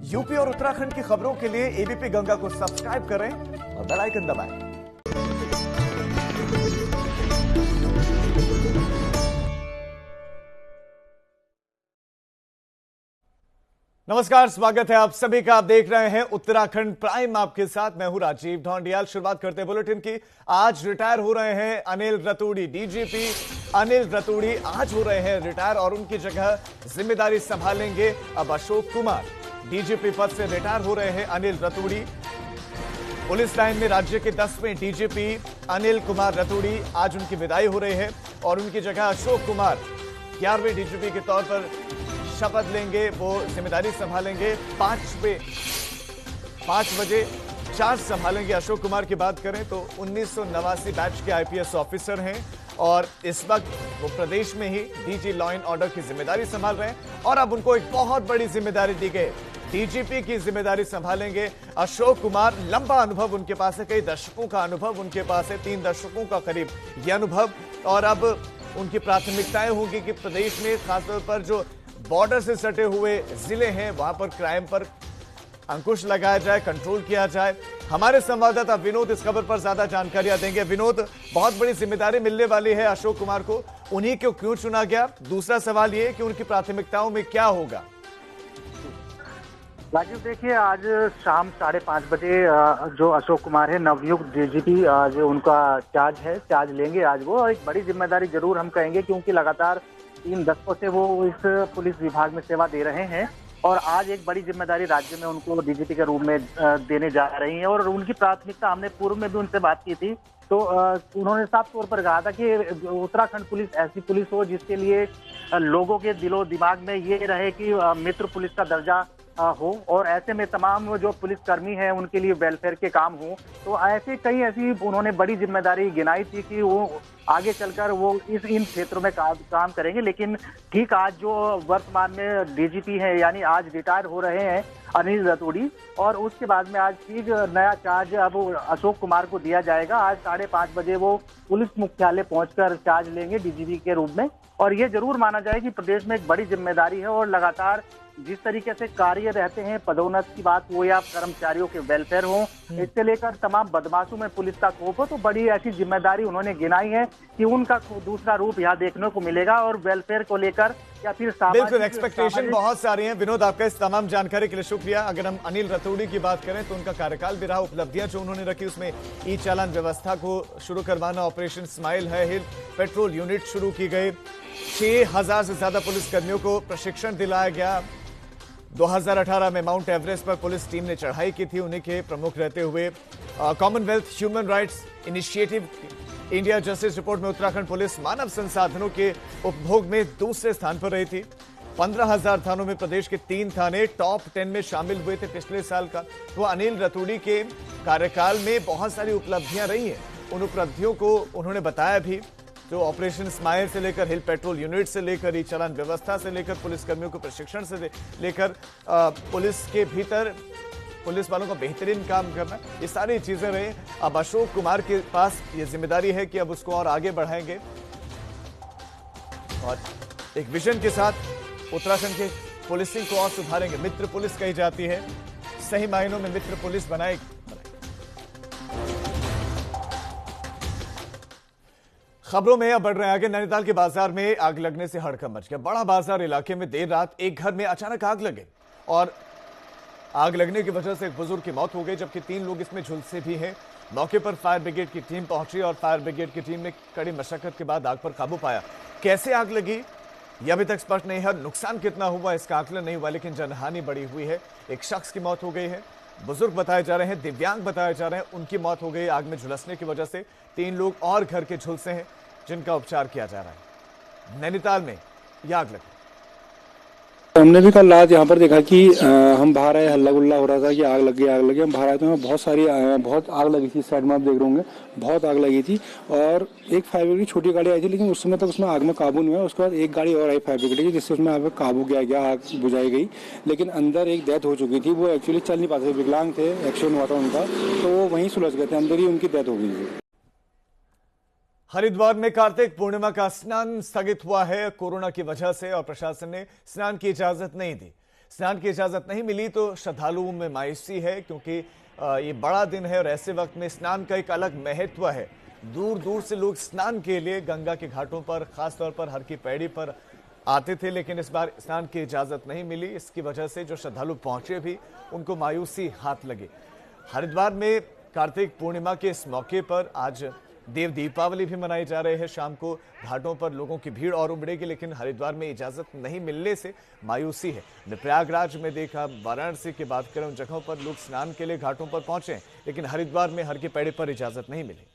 UP और उत्तराखंड की खबरों के लिए एबीपी गंगा को सब्सक्राइब करें और बेल आइकन दबाएं। नमस्कार, स्वागत है आप सभी का। आप देख रहे हैं उत्तराखंड प्राइम, आपके साथ मैं हूं राजीव ढोंडियाल। शुरुआत करते हैं बुलेटिन की। आज रिटायर हो रहे हैं अनिल रतूड़ी। डीजीपी अनिल रतूड़ी आज हो रहे हैं रिटायर और उनकी जगह जिम्मेदारी संभालेंगे अब अशोक कुमार। डीजीपी पद से रिटायर हो रहे हैं अनिल रतूड़ी। पुलिस लाइन में राज्य के 10वें डीजीपी अनिल कुमार रतूड़ी आज उनकी विदाई हो रही है और उनकी जगह अशोक कुमार 11वें डीजीपी के तौर पर शपथ लेंगे। वो जिम्मेदारी संभालेंगे 5 बजे चार्ज संभालेंगे। अशोक कुमार की बात करें तो 1989 बैच के आईपीएस ऑफिसर हैं और इस वक्त वो प्रदेश में ही डीजी लॉ एंड ऑर्डर की जिम्मेदारी संभाल रहे हैं और अब उनको एक बहुत बड़ी जिम्मेदारी दी गई। डीजीपी की जिम्मेदारी संभालेंगे अशोक कुमार। लंबा अनुभव उनके पास है, कई दशकों का अनुभव उनके पास है, 3 दशकों का करीब यह अनुभव। और अब उनकी प्राथमिकताएं होंगी कि प्रदेश में खासतौर पर जो बॉर्डर से सटे हुए जिले हैं वहां पर क्राइम पर अंकुश लगाया जाए, कंट्रोल किया जाए। हमारे संवाददाता विनोद इस खबर पर ज्यादा जानकारियां देंगे। विनोद, बहुत बड़ी जिम्मेदारी मिलने वाली है अशोक कुमार को, उन्हीं को क्यों चुना गया? दूसरा सवाल यह कि उनकी प्राथमिकताओं में क्या होगा? राजीव, देखिए, आज शाम 5:30 बजे जो अशोक कुमार है नवनियुक्त डीजीपी जो उनका चार्ज लेंगे आज वो। और एक बड़ी जिम्मेदारी जरूर हम कहेंगे क्योंकि लगातार 3 दशकों से वो इस पुलिस विभाग में सेवा दे रहे हैं और आज एक बड़ी जिम्मेदारी राज्य में उनको डीजीपी के रूप में देने जा रही है। और उनकी प्राथमिकता, हमने पूर्व में भी उनसे बात की थी तो उन्होंने साफ तौर पर कहा था कि उत्तराखंड पुलिस ऐसी पुलिस हो जिसके लिए लोगों के दिलो दिमाग में ये रहे कि मित्र पुलिस का दर्जा हो और ऐसे में तमाम जो पुलिसकर्मी हैं उनके लिए वेलफेयर के काम हो। तो ऐसे कई ऐसी उन्होंने बड़ी जिम्मेदारी गिनाई थी कि वो आगे चलकर वो इन क्षेत्रों में काम करेंगे। लेकिन ठीक आज जो वर्तमान में डीजीपी है यानी आज रिटायर हो रहे हैं अनिल रतूड़ी और उसके बाद में आज ठीक नया चार्ज अब अशोक कुमार को दिया जाएगा। आज 5:30 बजे वो पुलिस मुख्यालय पहुंचकर चार्ज लेंगे डीजीपी के रूप में। और ये जरूर माना जाए कि प्रदेश में एक बड़ी जिम्मेदारी है और लगातार जिस तरीके से कार्य रहते हैं, पदोन्नत की बात हो या कर्मचारियों के वेलफेयर हो, इससे लेकर तमाम बदमाशों में पुलिस का खौफ हो, तो बड़ी ऐसी जिम्मेदारी उन्होंने गिनाई है कि उनका दूसरा रूप यहाँ देखने को मिलेगा और वेलफेयर को लेकर या फिर बिल्कुल एक्सपेक्टेशन बहुत सारी हैं। विनोद, आपका इस तमाम जानकारी के लिए शुक्रिया। अगर हम अनिल रतूड़ी की बात करें तो उनका कार्यकाल भी रहा, उपलब्धियां जो उन्होंने रखी उसमें ई चालान व्यवस्था को शुरू करवाना, ऑपरेशन स्माइल है, हिल पेट्रोल यूनिट शुरू की गई, 6000 से ज्यादा पुलिसकर्मियों को प्रशिक्षण दिलाया गया। 2018 में माउंट एवरेस्ट पर पुलिस टीम ने चढ़ाई की थी, उन्हीं के प्रमुख रहते हुए। Commonwealth human rights initiative India justice report में उत्तराखंड पुलिस मानव संसाधनों के उपभोग में दूसरे स्थान पर रही थी। 15,000 थानों में प्रदेश के 3 थाने टॉप 10 में शामिल हुए थे पिछले साल का। तो अनिल रतूड़ी के कार्यकाल में बहुत सारी उपलब्धियां रही हैं, उन उपलब्धियों को उन्होंने बताया भी। जो ऑपरेशन स्माइल से लेकर हिल पेट्रोल यूनिट से लेकर ई चालान व्यवस्था से लेकर पुलिसकर्मियों को प्रशिक्षण से लेकर पुलिस के भीतर पुलिस वालों का बेहतरीन काम करना, ये सारी चीजें रही। अब अशोक कुमार के पास ये जिम्मेदारी है कि अब उसको और आगे बढ़ाएंगे और एक विजन के साथ उत्तराखंड के पुलिसिंग को और सुधारेंगे। मित्र पुलिस कही जाती है, सही मायनों में मित्र पुलिस बनाएगी। खबरों में अब बढ़ रहे हैं आगे। नैनीताल के बाजार में आग लगने से हड़कंप मच गया। बड़ा बाजार इलाके में देर रात एक घर में अचानक आग लगे और आग लगने की वजह से एक बुजुर्ग की मौत हो गई, जबकि 3 लोग इसमें झुलसे भी हैं। मौके पर फायर ब्रिगेड की टीम पहुंची और फायर ब्रिगेड की टीम ने कड़ी मशक्कत के बाद आग पर काबू पाया। कैसे आग लगी यह अभी तक स्पष्ट नहीं है। नुकसान कितना हुआ इसका आकलन नहीं हुआ, लेकिन जनहानि बड़ी हुई है। एक शख्स की मौत हो गई है, बुजुर्ग बताए जा रहे हैं, दिव्यांग बताए जा रहे हैं, उनकी मौत हो गई आग में झुलसने की वजह से। 3 लोग और घर के झुलसे हैं जिनका उपचार किया जा रहा है। नैनीताल में यह आग लगी। हमने भी कल रात यहाँ पर देखा कि हम बाहर आए, हल्ला गुल्ला हो रहा था कि आग लगी आग लगी। हम बाहर आए तो हमें बहुत आग लगी थी। साइड में आप देख रहे होंगे बहुत आग लगी थी और एक फायर ब्रिगेड की छोटी गाड़ी आई थी, लेकिन उस समय तक उसमें आग में काबू नहीं हुआ। उसके बाद एक गाड़ी और आई फायर ब्रिगेड की, जिससे उसमें आग काबू किया गया, आग बुझाई गई। लेकिन अंदर एक डेथ हो चुकी थी, वो एक्चुअली चल नहीं पाते थे, विकलांग थे, एक्सीडेंट हुआ था उनका, तो वो वहीं सुलझ गए थे, अंदर ही उनकी डेथ हो गई थी। हरिद्वार में कार्तिक पूर्णिमा का स्नान स्थगित हुआ है कोरोना की वजह से और प्रशासन ने स्नान की इजाजत नहीं दी। स्नान की इजाजत नहीं मिली तो श्रद्धालुओं में मायूसी है, क्योंकि ये बड़ा दिन है और ऐसे वक्त में स्नान का एक अलग महत्व है। दूर दूर से लोग स्नान के लिए गंगा के घाटों पर, खासतौर पर हर की पैड़ी पर आते थे, लेकिन इस बार स्नान की इजाजत नहीं मिली। इसकी वजह से जो श्रद्धालु पहुंचे भी उनको मायूसी हाथ लगी। हरिद्वार में कार्तिक पूर्णिमा के इस मौके पर आज देव दीपावली भी मनाई जा रही है। शाम को घाटों पर लोगों की भीड़ और उमड़ेगी, लेकिन हरिद्वार में इजाजत नहीं मिलने से मायूसी है। प्रयागराज में देखा, वाराणसी की बात करें, उन जगहों पर लोग स्नान के लिए घाटों पर पहुंचे, लेकिन हरिद्वार में हर की पैड़ी पर इजाजत नहीं मिली।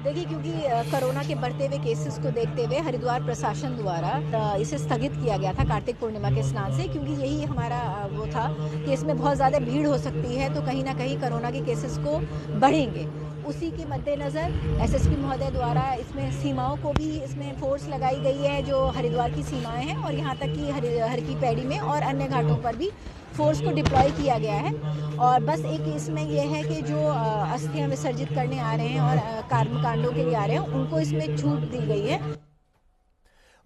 देखिए, क्योंकि कोरोना के बढ़ते हुए केसेस को देखते हुए हरिद्वार प्रशासन द्वारा इसे स्थगित किया गया था कार्तिक पूर्णिमा के स्नान से, क्योंकि यही हमारा वो था कि इसमें बहुत ज़्यादा भीड़ हो सकती है, तो कहीं ना कहीं कोरोना के केसेस को बढ़ेंगे। उसी के मद्देनज़र एसएसपी महोदय द्वारा इसमें सीमाओं को भी इसमें फोर्स लगाई गई है, जो हरिद्वार की सीमाएं हैं, और यहाँ तक कि हर की पैड़ी में और अन्य घाटों पर भी फोर्स को डिप्लॉय किया गया है। और बस एक इसमें यह है कि जो अस्थियां विसर्जित करने आ रहे हैं और कर्मकांडों के लिए आ रहे हैं, उनको इसमें छूट दी गई है।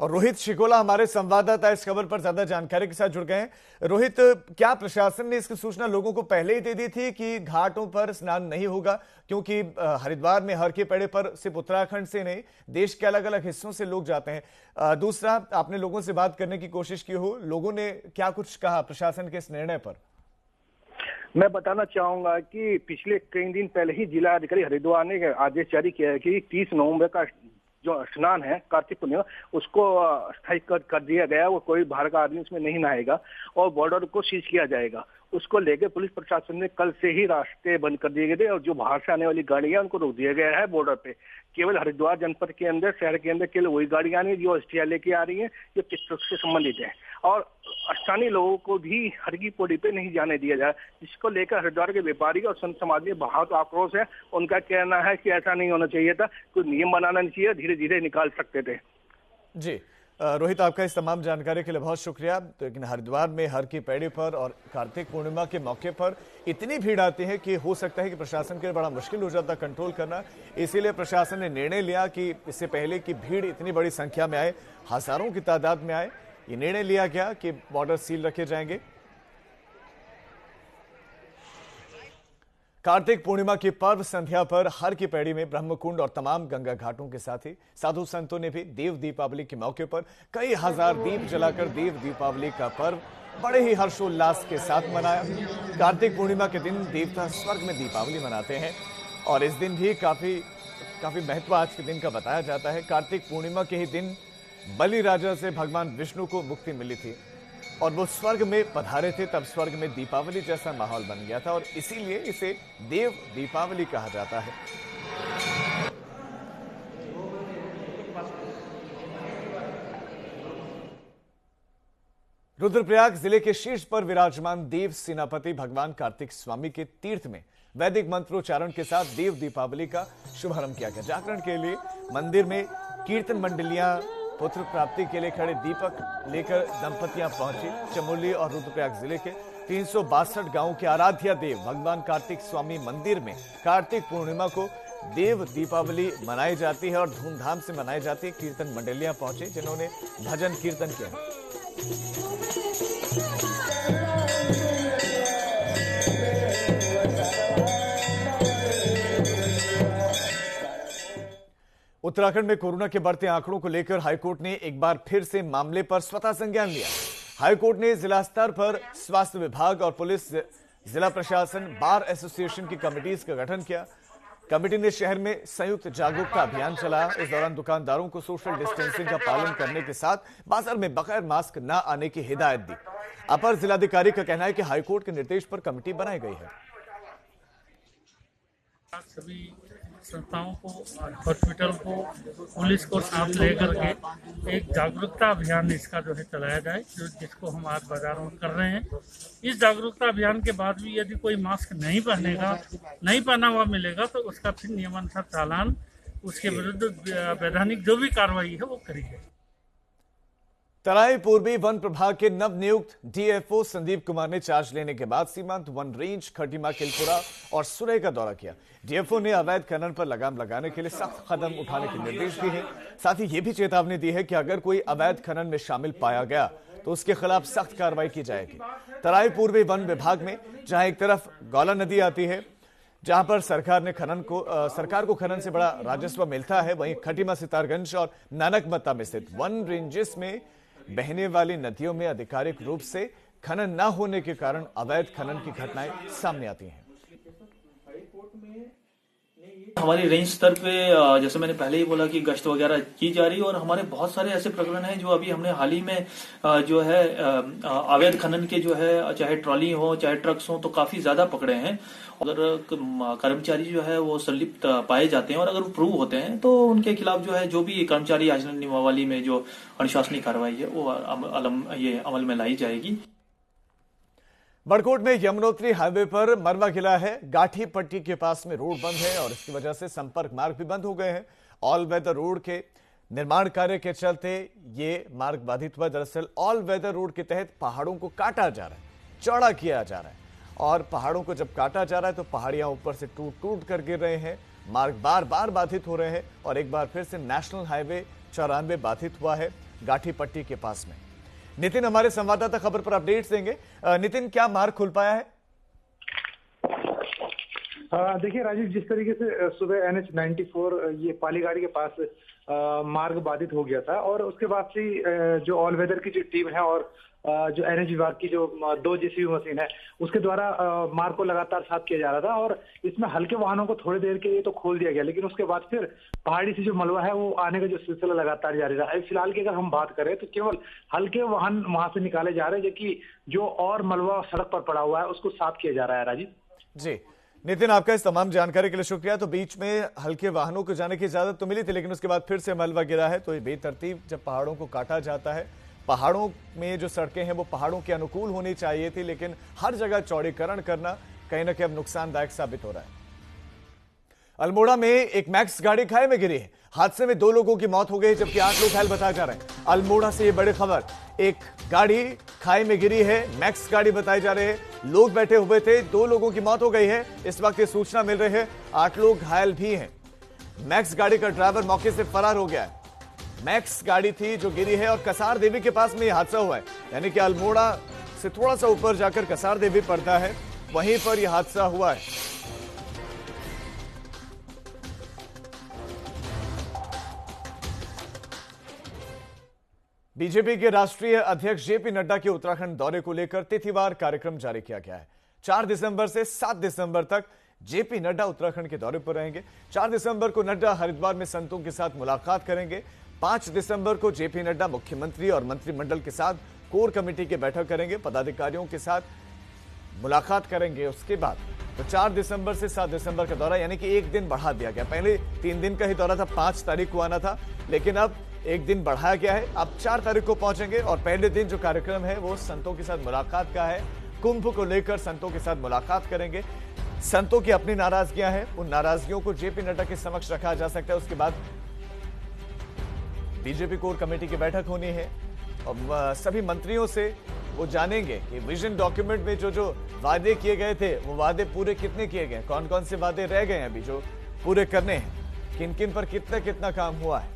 और रोहित शिकोला हमारे संवाददाता इस खबर पर ज्यादा जानकारी के साथ जुड़ गए हैं। रोहित, क्या प्रशासन ने इसकी सूचना लोगों को पहले ही दे दी थी कि घाटों पर स्नान नहीं होगा? क्योंकि हरिद्वार में हर के पैड़ी पर सिर्फ उत्तराखंड से नहीं, देश के अलग अलग हिस्सों से लोग जाते हैं। दूसरा, आपने लोगों से बात करने की कोशिश की हो, लोगों ने क्या कुछ कहा प्रशासन के इस निर्णय पर? मैं बताना चाहूंगा कि पिछले कई दिन पहले ही जिला अधिकारी हरिद्वार ने आदेश जारी किया है कि 30 नवंबर का जो स्नान है कार्तिक पूर्णिमा, उसको स्थायी कर दिया गया। वो कोई बाहर का आदमी उसमें नहीं नहाएगा और बॉर्डर को सीज किया जाएगा। उसको लेकर पुलिस प्रशासन ने कल से ही रास्ते बंद कर दिए गए थे और जो बाहर से आने वाली गाड़ियां उनको रोक दिया गया है बॉर्डर पे। केवल हरिद्वार जनपद के अंदर, शहर के अंदर केवल वही गाड़ियां नहीं जो एसटीआर लेके आ रही है, जो चिकित्सक से संबंधित है। और स्थानीय लोगों को भी हर की पौड़ी पे नहीं जाने दिया जाए, जिसको लेकर हरिद्वार के व्यापारी और संत समाज में बहुत आक्रोश है। उनका कहना है कि ऐसा नहीं होना चाहिए था, कोई नियम बनाना नहीं चाहिए, धीरे धीरे निकाल सकते थे। जी रोहित, आपका इस तमाम जानकारी के लिए बहुत शुक्रिया। तो लेकिन हरिद्वार में हर की पैड़ी पर और कार्तिक पूर्णिमा के मौके पर इतनी भीड़ आती है कि हो सकता है कि प्रशासन के लिए बड़ा मुश्किल हो जाता कंट्रोल करना। इसीलिए प्रशासन ने निर्णय लिया कि इससे पहले कि भीड़ इतनी बड़ी संख्या में आए, हजारों की तादाद में आए, ये निर्णय लिया गया कि बॉर्डर सील रखे जाएंगे। कार्तिक पूर्णिमा की पर्व संध्या पर हर की पैड़ी में ब्रह्मकुंड और तमाम गंगा घाटों के साथ ही साधु संतों ने भी देव दीपावली के मौके पर कई हजार दीप जलाकर देव दीपावली का पर्व बड़े ही हर्षोल्लास के साथ मनाया। कार्तिक पूर्णिमा के दिन देवता स्वर्ग में दीपावली मनाते हैं और इस दिन भी काफी महत्व आज के दिन का बताया जाता है। कार्तिक पूर्णिमा के ही दिन बलि राजा से भगवान विष्णु को मुक्ति मिली थी और वो स्वर्ग में पधारे थे, तब स्वर्ग में दीपावली जैसा माहौल बन गया था और इसीलिए इसे देव दीपावली कहा जाता है। रुद्रप्रयाग जिले के शीर्ष पर विराजमान देव सेनापति भगवान कार्तिक स्वामी के तीर्थ में वैदिक मंत्रोच्चारण के साथ देव दीपावली का शुभारंभ किया गया। जागरण के लिए मंदिर में कीर्तन मंडलियां, पुत्र प्राप्ति के लिए खड़े दीपक लेकर दंपतियां पहुंची। चमोली और रुद्रप्रयाग जिले के 362 गांवों के आराध्य देव भगवान कार्तिक स्वामी मंदिर में कार्तिक पूर्णिमा को देव दीपावली मनाई जाती है और धूमधाम से मनाई जाती है। कीर्तन मंडलियां पहुंची जिन्होंने भजन कीर्तन किया। उत्तराखंड में कोरोना के बढ़ते आंकड़ों को लेकर हाईकोर्ट ने एक बार फिर से मामले पर स्वतः संज्ञान लिया। हाईकोर्ट ने जिला स्तर पर स्वास्थ्य विभाग और पुलिस, जिला प्रशासन, बार एसोसिएशन की कमेटीज का गठन किया। कमेटी ने शहर में संयुक्त जागरूकता अभियान चलाया। इस दौरान दुकानदारों को सोशल डिस्टेंसिंग का पालन करने के साथ बाजार में बगैर मास्क न आने की हिदायत दी। अपर जिलाधिकारी का कहना है कि हाईकोर्ट के निर्देश पर कमेटी बनाई गई है। सभी संस्थाओं को, हॉस्पिटल को, पुलिस को साथ लेकर के एक जागरूकता अभियान इसका जो है चलाया जाए, जिसको हम आज बाजारों में कर रहे हैं। इस जागरूकता अभियान के बाद भी यदि कोई मास्क नहीं पहना हुआ मिलेगा तो उसका फिर नियमानुसार चालान, उसके विरुद्ध वैधानिक जो भी कार्रवाई है वो करी जाए। तराई पूर्वी वन प्रभाग के नवनियुक्त डीएफओ संदीप कुमार ने चार्ज लेने के बाद सीमांत वन रेंज, खटीमा, किलपुरा और सुरई का दौरा किया। डीएफओ ने अवैध खनन पर लगाम लगाने के लिए सख्त कदम उठाने के निर्देश दिए हैं। साथ ही ये भी चेतावनी दी है कि अगर कोई अवैध खनन में शामिल पाया गया तो उसके खिलाफ सख्त कार्रवाई की जाएगी। तराई पूर्वी वन विभाग में जहां एक तरफ गौला नदी आती है, जहां पर सरकार को खनन से बड़ा राजस्व मिलता है, वहीं खटीमा, सितारगंज और नानकमत्ता में स्थित वन रेंजेस में बहने वाली नदियों में आधिकारिक रूप से खनन न होने के कारण अवैध खनन की घटनाएं सामने आती हैं। हमारी रेंज स्तर पे जैसे मैंने पहले ही बोला कि गश्त वगैरह की जा रही है और हमारे बहुत सारे ऐसे प्रकरण हैं जो अभी हमने हाल ही में जो है अवैध खनन के जो है चाहे ट्रॉली हो चाहे ट्रक्स हो तो काफी ज्यादा पकड़े हैं। अगर कर्मचारी जो है वो संलिप्त पाए जाते हैं और अगर वो प्रूव होते हैं तो उनके खिलाफ जो है जो भी कर्मचारी आचरण नियमावली में जो अनुशासनिक कार्रवाई है वो अमल में लाई जाएगी। बड़कोट में यमुनोत्री हाईवे पर मरवा गिला है। गाठी पट्टी के पास में रोड बंद है और इसकी वजह से संपर्क मार्ग भी बंद हो गए हैं। ऑल वेदर रोड के निर्माण कार्य के चलते ये मार्ग बाधित हुआ। दरअसल ऑल वेदर रोड के तहत पहाड़ों को काटा जा रहा है, चौड़ा किया जा रहा है और पहाड़ों को जब काटा जा रहा है तो पहाड़ियां ऊपर से टूट टूट कर गिर रहे हैं। मार्ग बार बार बाधित हो रहे हैं और एक बार फिर से नेशनल हाईवे 94 बाधित हुआ है गाठी पट्टी के पास में। नितिन हमारे संवाददाता खबर पर अपडेट्स देंगे। नितिन, क्या मार्ग खुल पाया है? देखिए राजीव, जिस तरीके से सुबह NH 94 ये पालीगाड़ी के पास मार्ग बाधित हो गया था और उसके बाद से जो ऑल वेदर की जो टीम है और जो NH विभाग की जो 2 JCB मशीन है उसके द्वारा मार्ग को लगातार साफ किया जा रहा था और इसमें हल्के वाहनों को थोड़ी देर के लिए तो खोल दिया गया, लेकिन उसके बाद फिर पहाड़ी से जो मलबा है वो आने का जो सिलसिला लगातार जारी रहा। फिलहाल की अगर हम बात करें तो केवल हल्के वाहन वहां से निकाले जा रहे हैं, जबकि जो और मलबा सड़क पर पड़ा हुआ है उसको साफ किया जा रहा है। राजीव जी, नितिन आपका इस तमाम जानकारी के लिए शुक्रिया। तो बीच में हल्के वाहनों को जाने की इजाजत तो मिली थी, लेकिन उसके बाद फिर से मलबा गिरा है। तो ये बेतरतीब जब पहाड़ों को काटा जाता है, पहाड़ों में जो सड़कें हैं वो पहाड़ों के अनुकूल होनी चाहिए थी, लेकिन हर जगह चौड़ीकरण करना कहीं ना कहीं अब नुकसानदायक साबित हो रहा है। अल्मोड़ा में एक मैक्स गाड़ी खाई में गिरी है। हादसे में 2 लोगों की मौत हो गई जबकि 8 लोग घायल बताए जा रहे हैं। अल्मोड़ा से ये बड़ी खबर, एक गाड़ी खाई में गिरी है, मैक्स गाड़ी बताई जा रही है। लोग बैठे हुए थे, 2 लोगों की मौत हो गई है। इस वक्त ये सूचना मिल रही है 8 लोग घायल भी हैं। मैक्स गाड़ी का ड्राइवर मौके से फरार हो गया है। मैक्स गाड़ी थी जो गिरी है और कसार देवी के पास में यह हादसा हुआ है, यानी कि अल्मोड़ा से थोड़ा सा ऊपर जाकर कसार देवी पड़ता है, वहीं पर यह हादसा हुआ है। बीजेपी के राष्ट्रीय अध्यक्ष जेपी नड्डा के उत्तराखंड दौरे को लेकर तिथिवार कार्यक्रम जारी किया गया है। 4 दिसंबर से 7 दिसंबर तक जेपी नड्डा उत्तराखंड के दौरे पर रहेंगे। 4 दिसंबर को नड्डा हरिद्वार में संतों के साथ मुलाकात करेंगे। 5 दिसंबर को जेपी नड्डा मुख्यमंत्री और मंत्रिमंडल के साथ कोर कमेटी की बैठक करेंगे, पदाधिकारियों के साथ मुलाकात करेंगे। उसके बाद तो 4 दिसंबर से 7 दिसंबर का दौरा, यानी कि एक दिन बढ़ा दिया गया। पहले 3 दिन का ही दौरा था, 5 तारीख को आना था, लेकिन अब एक दिन बढ़ाया गया है। अब 4 तारीख को पहुंचेंगे और पहले दिन जो कार्यक्रम है वो संतों के साथ मुलाकात का है। कुंभ को लेकर संतों के साथ मुलाकात करेंगे। संतों की अपनी नाराजगियां हैं, उन नाराजगियों को जेपी नड्डा के समक्ष रखा जा सकता है। उसके बाद बीजेपी कोर कमेटी की बैठक होनी है और सभी मंत्रियों से वो जानेंगे कि विजन डॉक्यूमेंट में जो जो वादे किए गए थे वो वादे पूरे कितने किए गए, कौन कौन से वादे रह गए हैं अभी जो पूरे करने हैं, किन किन पर कितना कितना काम हुआ है।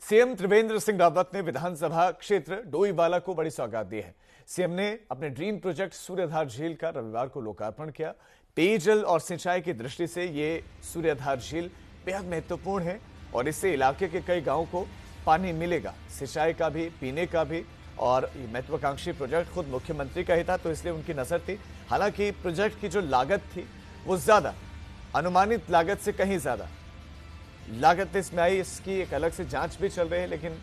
सीएम त्रिवेंद्र सिंह रावत ने विधानसभा क्षेत्र डोईवाला को बड़ी सौगात दी है। सीएम ने अपने ड्रीम प्रोजेक्ट सूर्यधार झील का रविवार को लोकार्पण किया। पेयजल और सिंचाई की दृष्टि से ये सूर्यधार झील बेहद महत्वपूर्ण है और इससे इलाके के कई गांवों को पानी मिलेगा, सिंचाई का भी, पीने का भी। और ये महत्वाकांक्षी प्रोजेक्ट खुद मुख्यमंत्री का ही था, तो इसलिए उनकी नजर थी। हालांकि प्रोजेक्ट की जो लागत थी वो ज्यादा, अनुमानित लागत से कहीं ज्यादा लागत इसमें आई, इसकी एक अलग से जांच भी चल रही है, लेकिन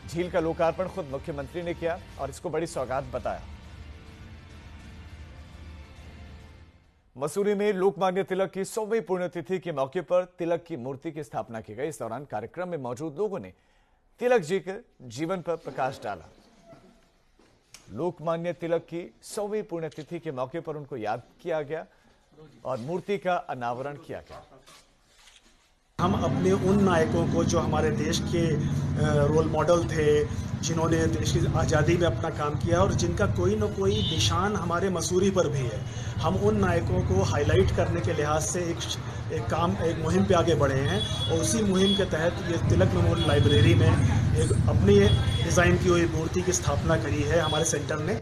झील का लोकार्पण खुद मुख्यमंत्री ने किया और इसको बड़ी सौगात बताया। मसूरी में लोकमान्य तिलक की 100वीं पुण्यतिथि के मौके पर तिलक की मूर्ति की स्थापना की गई। इस दौरान कार्यक्रम में मौजूद लोगों ने तिलक जी के जीवन पर प्रकाश डाला। लोकमान्य तिलक की 100वीं पुण्यतिथि के मौके पर उनको याद किया गया और मूर्ति का अनावरण किया गया। हम अपने उन नायकों को जो हमारे देश के रोल मॉडल थे, जिन्होंने देश की आज़ादी में अपना काम किया और जिनका कोई न कोई निशान हमारे मसूरी पर भी है, हम उन नायकों को हाईलाइट करने के लिहाज से एक एक मुहिम पे आगे बढ़े हैं और उसी मुहिम के तहत ये तिलक मेमोरियल लाइब्रेरी में एक अपनी डिज़ाइन की हुई मूर्ति की स्थापना करी है हमारे सेंटर ने।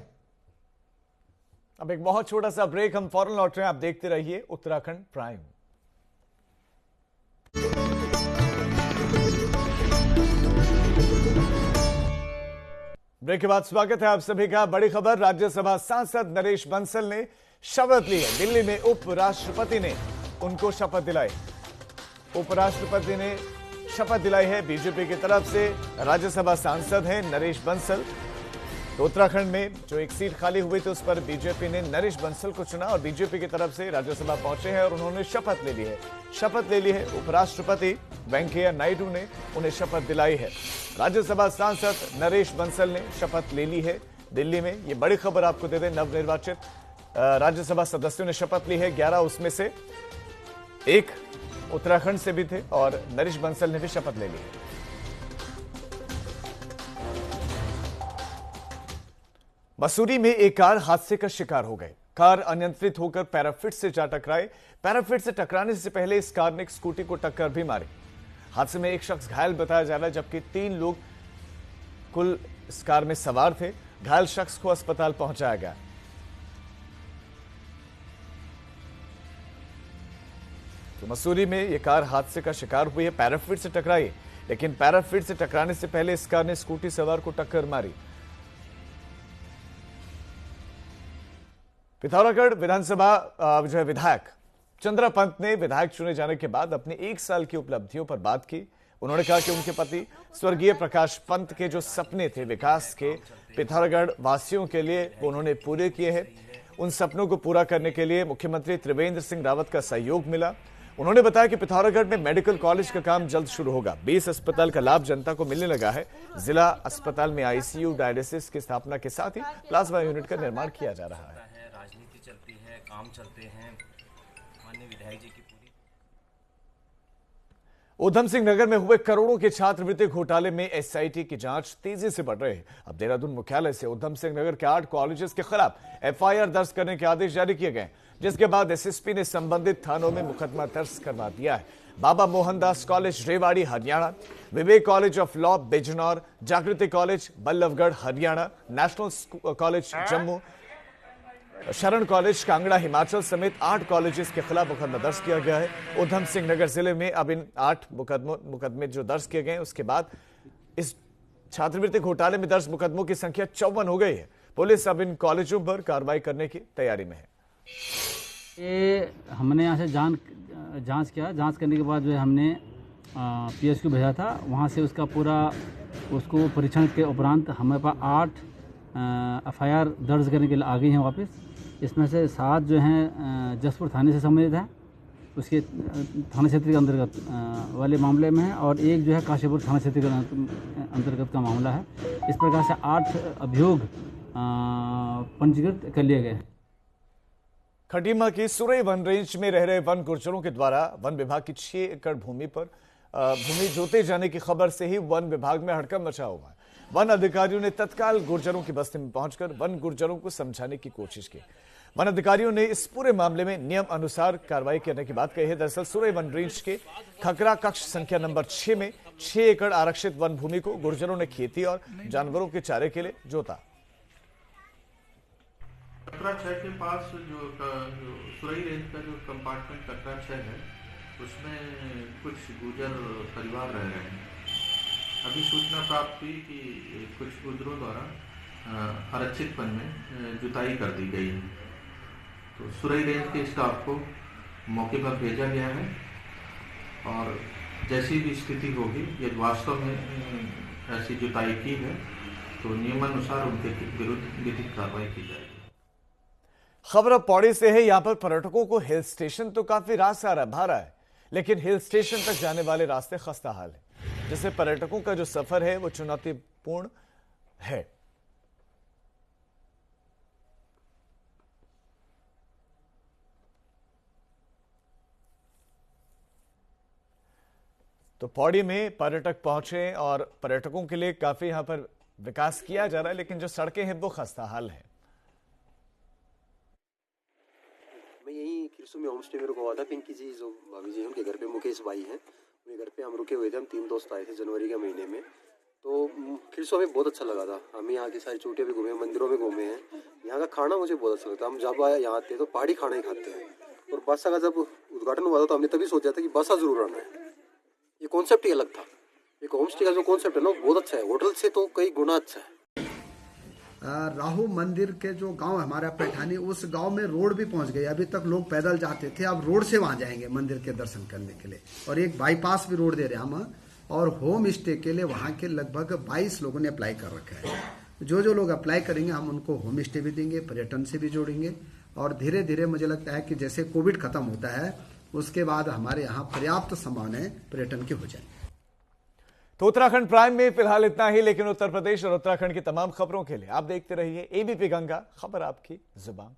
अब एक बहुत छोटा सा ब्रेक, हम फौरन लौट रहे हैं, आप देखते रहिए उत्तराखंड प्राइम। ब्रेक के बाद स्वागत है आप सभी का। बड़ी खबर, राज्यसभा सांसद नरेश बंसल ने शपथ ली है। दिल्ली में उपराष्ट्रपति ने उनको शपथ दिलाई। उपराष्ट्रपति ने शपथ दिलाई है। बीजेपी की तरफ से राज्यसभा सांसद हैं नरेश बंसल। तो उत्तराखंड में जो एक सीट खाली हुई थी उस पर बीजेपी ने नरेश बंसल को चुना और बीजेपी की तरफ से राज्यसभा पहुंचे हैं और उन्होंने शपथ ले ली है। शपथ ले ली है। उपराष्ट्रपति वेंकैया नायडू ने उन्हें शपथ दिलाई है। राज्यसभा सांसद नरेश बंसल ने शपथ ले ली है दिल्ली में। ये बड़ी खबर आपको दे दें, नवनिर्वाचित राज्यसभा सदस्यों ने शपथ ली है। 11 उसमें से एक उत्तराखंड से भी थे और नरेश बंसल ने भी शपथ ले ली है। मसूरी में एक कार हादसे का शिकार हो गई। कार अनियंत्रित होकर पैराफिट से जा टकराई। पैराफिट से टकराने से पहले इस कार ने एक स्कूटी को टक्कर भी मारी। हादसे में एक शख्स घायल बताया जा रहा है, जबकि 3 लोग कुल इस कार में सवार थे। घायल शख्स को अस्पताल पहुंचाया गया। तो मसूरी में यह कार हादसे का शिकार हुई है। पैराफिट से टकराई, लेकिन पैराफिट से टकराने से पहले इस कार ने स्कूटी सवार को टक्कर मारी। पिथौरागढ़ विधानसभा जो है विधायक चंद्रा पंत ने विधायक चुने जाने के बाद अपनी 1 साल की उपलब्धियों पर बात की। उन्होंने कहा कि उनके पति स्वर्गीय प्रकाश पंत के जो सपने थे विकास के पिथौरागढ़ वासियों के लिए, वो उन्होंने पूरे किए हैं। उन सपनों को पूरा करने के लिए मुख्यमंत्री त्रिवेंद्र सिंह रावत का सहयोग मिला। उन्होंने बताया कि पिथौरागढ़ में मेडिकल कॉलेज का काम जल्द शुरू होगा। 20 अस्पताल का लाभ जनता को मिलने लगा है। जिला अस्पताल में आईसीयू, डायलिसिस की स्थापना के साथ ही प्लाज्मा यूनिट का निर्माण किया जा रहा है। राजनीति चलती है, काम चलते हैं। माननीय विधायक जी की पूरी। ऊधम सिंह नगर में हुए करोड़ों के छात्रवृत्ति घोटाले में एसआईटी की जांच तेजी से बढ़ रही है। अब देहरादून मुख्यालय से ऊधम सिंह नगर के 8 कॉलेजेस के खिलाफ एफआईआर दर्ज करने के आदेश जारी किए गए, जिसके बाद एसएसपी ने संबंधित थानों में मुकदमा दर्ज करवा दिया है। Baba Mohandas college Rewari Haryana, Vivek college of law Bijnor, Jagriti college Ballabhgarh Haryana, national college Jammu, Sharan college Kangra Himachal समेत 8 कॉलेजेस के खिलाफ मुकदमा दर्ज किया गया है। ऊधम सिंह नगर जिले में अब इन 8 मुकदमे जो दर्ज किए गए हैं, उसके बाद इस छात्रवृत्ति घोटाले में दर्ज मुकदमों की संख्या 54 हो गई है। पुलिस अब इन कॉलेजों पर कार्रवाई करने की तैयारी में है। ये हमने यहाँ से जांच किया। जांच करने के बाद जो है हमने पीएसक्यू भेजा था। वहाँ से उसका पूरा उसको परीक्षण के उपरांत हमारे पास 8 एफआईआर दर्ज करने के लिए आ गई हैं वापस। इसमें से 7 जो हैं जसपुर थाने से संबंधित है, उसके थाना क्षेत्र के अंतर्गत वाले मामले में है, और एक जो है काशीपुर थाना क्षेत्र के अंतर्गत का मामला है। इस प्रकार से 8 अभियोग पंजीकृत कर लिए गए हैं। खटीमा की सुरई वन रेंज में रह रहे वन गुर्जरों के द्वारा वन विभाग की 6 एकड़ भूमि पर भूमि जोते जाने की खबर से ही वन विभाग में हड़कंप मचा हुआ है। वन अधिकारियों ने तत्काल गुर्जरों की बस्ती में पहुंचकर वन गुर्जरों को समझाने की कोशिश की। वन अधिकारियों ने इस पूरे मामले में नियम अनुसार कार्रवाई करने की बात कही है। दरअसल सुरई वन रेंज के खकरा कक्ष संख्या नंबर 6 में 6 एकड़ आरक्षित वन भूमि को गुर्जरों ने खेती और जानवरों के चारे के लिए जोता। कटरा 6 के पास जो सुरई रेंज का जो कंपार्टमेंट कटरा 6 है, उसमें कुछ गुर्जर परिवार रह रहे हैं। अभी सूचना प्राप्त हुई कि कुछ गुर्जरों द्वारा आरक्षित वन में जुताई कर दी गई है। तो सुरई रेंज के स्टाफ को मौके पर भेजा गया है और जैसी भी स्थिति होगी, यदि वास्तव में ऐसी जुताई की है तो नियमानुसार उनके विरुद्ध विधिक कार्रवाई की जाएगी। खबर पौड़ी से है। यहां पर पर्यटकों को हिल स्टेशन तो काफी रास्ता भारा है, लेकिन हिल स्टेशन तक जाने वाले रास्ते खस्ता हाल है, जिससे पर्यटकों का जो सफर है वो चुनौतीपूर्ण है। तो पौड़ी में पर्यटक पहुंचे और पर्यटकों के लिए काफी यहां पर विकास किया जा रहा है, लेकिन जो सड़कें हैं वो खस्ता हाल है। मैं यही खिरसू में होम स्टे मेरे को हुआ था। पिंकी जी जो भाभी जी हैं उनके घर पे, मुकेश भाई हैं, उनके घर पे हम रुके हुए थे। हम 3 दोस्त आए थे जनवरी के महीने में। तो खिरसू हमें बहुत अच्छा लगा था। हम यहाँ की सारी चोटियाँ भी घूमे, मंदिरों में घूमे हैं। यहाँ का खाना मुझे बहुत अच्छा लगता है। हम जब यहाँ आते हैं तो पहाड़ी खाना ही खाते हैं। और बासा का जब उद्घाटन हुआ था तो हमने तभी सोचा था कि बासा जरूर आना है। ये कॉन्सेप्ट ही अलग था। एक होम स्टे का जो कॉन्सेप्ट है ना बहुत अच्छा है, होटल से तो कई गुना अच्छा है। राहु मंदिर के जो गांव है हमारा पैठानी, उस गांव में रोड भी पहुंच गई। अभी तक लोग पैदल जाते थे, अब रोड से वहां जाएंगे मंदिर के दर्शन करने के लिए। और एक बाईपास भी रोड दे रहे हम। और होम स्टे के लिए वहां के लगभग 22 लोगों ने अप्लाई कर रखा है। जो लोग अप्लाई करेंगे हम उनको होम स्टे भी देंगे, पर्यटन से भी जोड़ेंगे। और धीरे धीरे मुझे लगता है कि जैसे कोविड खत्म होता है उसके बाद हमारे यहाँ पर्याप्त संभावनाएं पर्यटन की हो जाएंगी। तो उत्तराखंड प्राइम में फिलहाल इतना ही, लेकिन उत्तर प्रदेश और उत्तराखंड की तमाम खबरों के लिए आप देखते रहिए एबीपी गंगा, खबर आपकी जुबान।